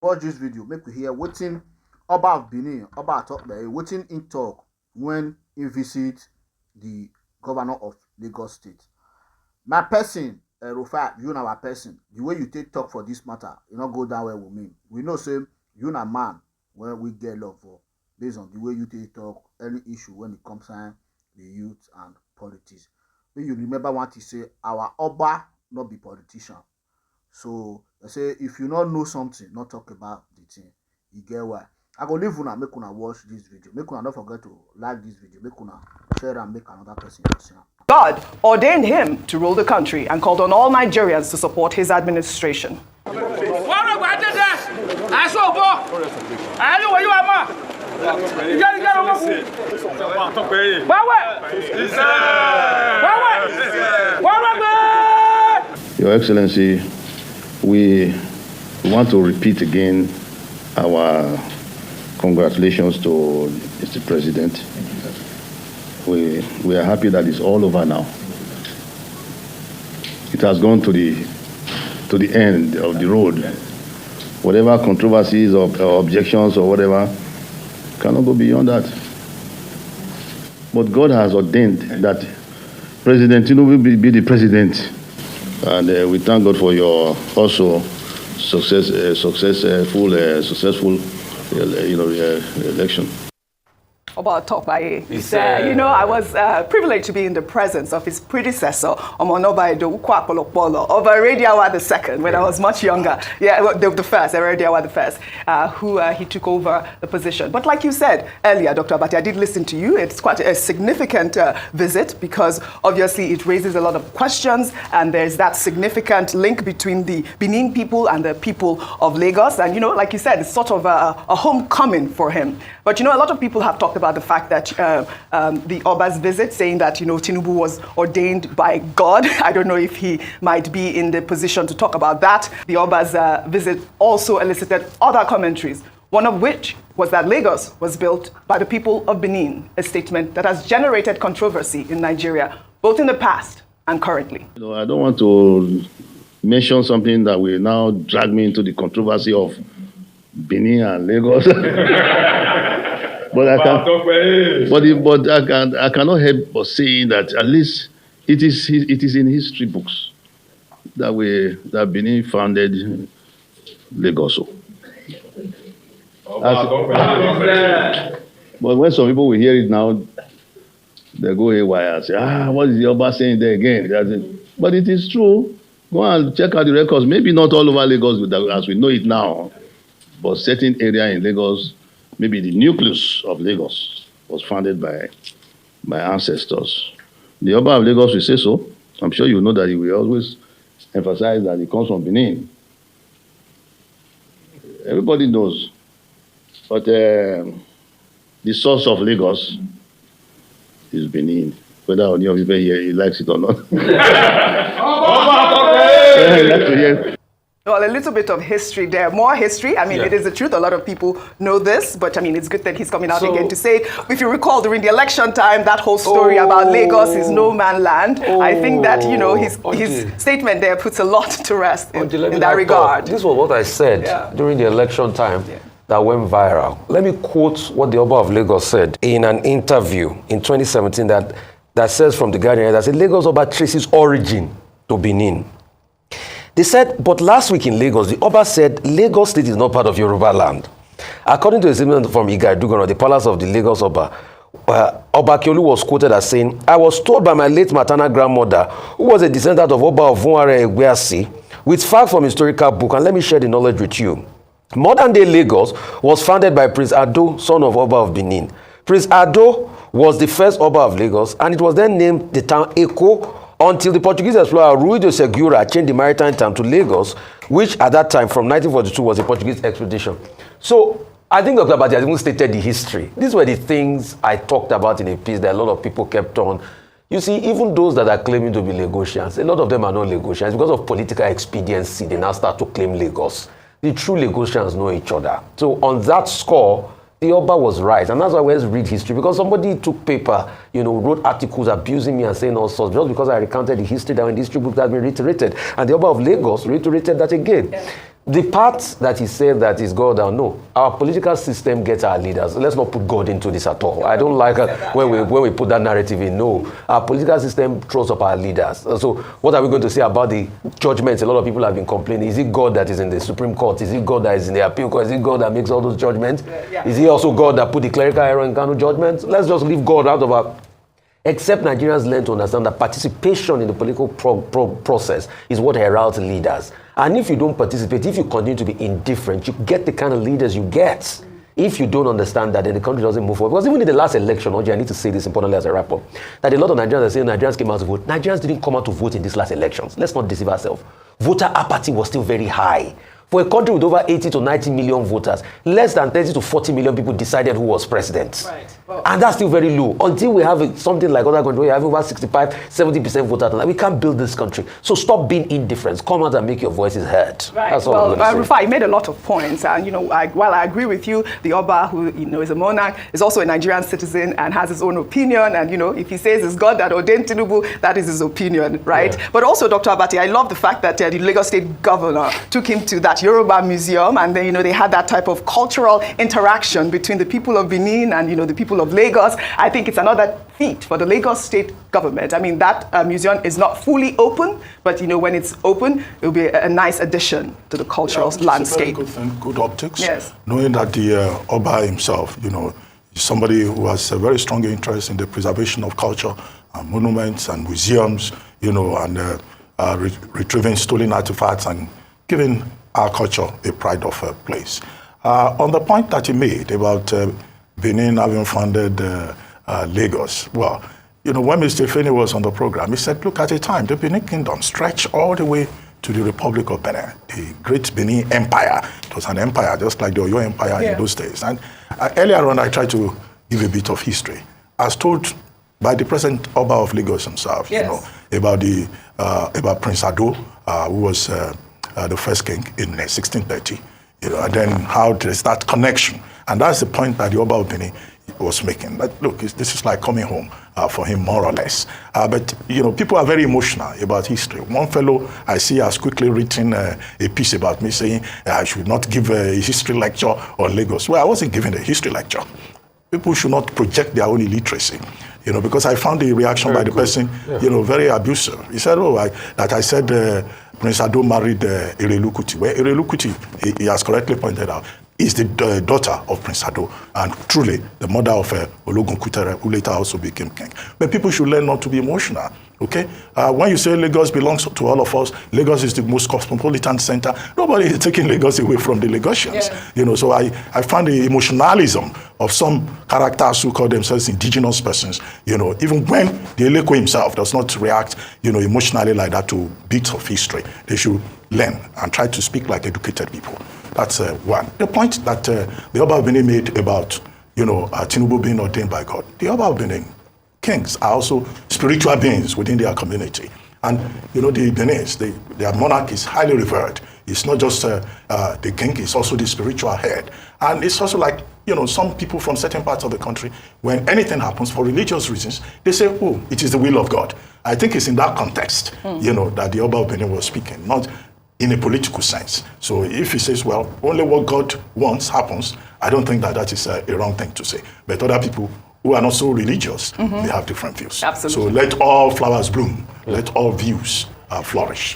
Watch this video, make we hear wetin Oba of Benin, Oba talk there, wetin in talk when he visit the governor of Lagos State. My person, Rufai, you na our person. The way you take talk for this matter, you not go down well with me. We know say you na man when we get love for based on the way you take talk any issue when it comes to the youth and politics. When you remember what he say, our Oba not be politician. So I say if you not know something, not talk about the thing. You get why. I go leave una make una watch this video. Make una don't forget to like this video. Make una share and make another person see. God ordained him to rule the country and called on all Nigerians to support his administration. Your Excellency, we want to repeat again our congratulations to Mr. President. We are happy that it's all over now. It has gone to the end of the road. Whatever controversies or objections or whatever cannot go beyond that. But God has ordained that President Tinubu will be the president. And we thank God for your also successful election. About top I was privileged to be in the presence of his predecessor, Oba of Oba Ewuare II, when I was much younger. Yeah, the first, Oba Ewuare I, who he took over the position. But like you said earlier, Dr. Abati, I did listen to you. It's quite a significant visit because obviously it raises a lot of questions, and there's that significant link between the Benin people and the people of Lagos. And like you said, it's sort of a homecoming for him. But a lot of people have talked about the fact that the Oba's visit, saying that Tinubu was ordained by God. I don't know if he might be in the position to talk about that. The Oba's visit also elicited other commentaries, one of which was that Lagos was built by the people of Benin, a statement that has generated controversy in Nigeria, both in the past and currently. I don't want to mention something that will now drag me into the controversy of Benin and Lagos. But I cannot help but saying that at least it is in history books that Benin founded Lagos. But when some people will hear it now, they go haywire and say, what is the Oba saying there again? But it is true. Go and check out the records. Maybe not all over Lagos as we know it now, but certain area in Lagos, maybe the nucleus of Lagos was founded by ancestors. The Oba of Lagos will say so. I'm sure you know that he will always emphasize that he comes from Benin. Everybody knows. But the source of Lagos is Benin. Whether any of you here he likes it or not. Well, a little bit of history there, more history. I mean, It is the truth. A lot of people know this, but I mean, it's good that he's coming out again to say, if you recall during the election time, that whole story about Lagos is no man land. I think that, his statement there puts a lot to rest in that regard. This was what I said during the election time that went viral. Let me quote what the Oba of Lagos said in an interview in 2017 that says from the Guardian, that said, Lagos Oba traces origin to Benin. They said, but last week in Lagos, the Oba said Lagos State is not part of Yoruba land. According to a statement from Igaidugono, the palace of the Lagos Oba, Oba Ewuare was quoted as saying, I was told by my late maternal grandmother, who was a descendant of Oba of Ewuare II, with facts from historical book, and let me share the knowledge with you. Modern-day Lagos was founded by Prince Ado, son of Oba of Benin. Prince Ado was the first Oba of Lagos, and it was then named the town Eko, until the Portuguese explorer Rui de Segura changed the maritime term to Lagos, which at that time, from 1942, was a Portuguese expedition. So I think Dr. Abati has even stated the history. These were the things I talked about in a piece that a lot of people kept on. You see, even those that are claiming to be Lagosians, a lot of them are not Lagosians. Because of political expediency, they now start to claim Lagos. The true Lagosians know each other. So on that score, the Oba was right, and that's why we always read history, because somebody took paper, wrote articles abusing me and saying all sorts, just because I recounted the history that in the history book that has been reiterated. And the Oba of Lagos reiterated that again. Yeah. The part that he said that is God, no. Our political system gets our leaders. Let's not put God into this at all. I don't like when we put that narrative in. No. Our political system throws up our leaders. So what are we going to say about the judgments? A lot of people have been complaining. Is it God that is in the Supreme Court? Is it God that is in the appeal court? Is it God that makes all those judgments? Is he also God that put the clerical error in Kanu judgments? Let's just leave God out of our... Except Nigerians learn to understand that participation in the political process is what heralds leaders. And if you don't participate, if you continue to be indifferent, you get the kind of leaders you get. If you don't understand that, then the country doesn't move forward. Because even in the last election, I need to say this importantly as a wrap-up, that a lot of Nigerians are saying Nigerians came out to vote. Nigerians didn't come out to vote in these last elections. Let's not deceive ourselves. Voter apathy was still very high. For a country with over 80 to 90 million voters, less than 30 to 40 million people decided who was president. Right. Well, and that's still very low. Until we have something like other countries where you have over 65, 70% voters, we can't build this country. So stop being indifferent. Come out and make your voices heard. Right. That's all well, I'm going to say. Rufai, you made a lot of points. And, while I agree with you, the Oba, who, is a monarch, is also a Nigerian citizen and has his own opinion. And, if he says it's God that ordained Tinubu, that is his opinion, right? Yeah. But also, Dr. Abati, I love the fact that the Lagos State governor took him to that Yoruba museum. And then, they had that type of cultural interaction between the people of Benin and, the people of Lagos. I think it's another feat for the Lagos state government. I mean, that museum is not fully open, but, when it's open, it will be a nice addition to the cultural landscape. It's a very good thing, good optics. Yes. Knowing that the Oba himself, is somebody who has a very strong interest in the preservation of culture and monuments and museums, and retrieving stolen artifacts and giving our culture a pride of a place. On the point that he made about Benin having founded Lagos, well, when Mr. Feni was on the program, he said, look, at a time, the Benin Kingdom stretched all the way to the Republic of Benin, the great Benin Empire. It was an empire, just like the Oyo Empire in those days. And earlier on, I tried to give a bit of history. As told by the present Oba of Lagos himself, about Prince Ado, who was the first king in 1630, and then how there's that connection. And that's the point that the Oba of Benin was making. But look, this is like coming home for him, more or less. But, people are very emotional about history. One fellow I see has quickly written a piece about me saying I should not give a history lecture on Lagos. Well, I wasn't giving a history lecture. People should not project their own illiteracy. Because I found the reaction by the person, very abusive. He said, I said Prince Ado married Erelu Kuti. Well, Erelu Kuti, he has correctly pointed out, is the daughter of Prince Ado, and truly the mother of Ologun Kutere, who later also became king. But people should learn not to be emotional, okay? When you say Lagos belongs to all of us, Lagos is the most cosmopolitan center, nobody is taking Lagos away from the Lagosians. Yeah. So I find the emotionalism of some characters who call themselves indigenous persons, even when the Eleko himself does not react, emotionally like that to bits of history, they should learn and try to speak like educated people. That's one. The point that the Oba of Benin made about, Tinubu being ordained by God. The Oba of Benin kings are also spiritual beings within their community. And, the Benin's, their monarch is highly revered. It's not just the king, it's also the spiritual head. And it's also like, some people from certain parts of the country, when anything happens for religious reasons, they say, oh, it is the will of God. I think it's in that context, that the Oba of Benin was speaking, not in a political sense. So if he says, well, only what God wants happens, I don't think that is a wrong thing to say. But other people who are not so religious, they have different views. Absolutely. So let all flowers bloom, let all views flourish.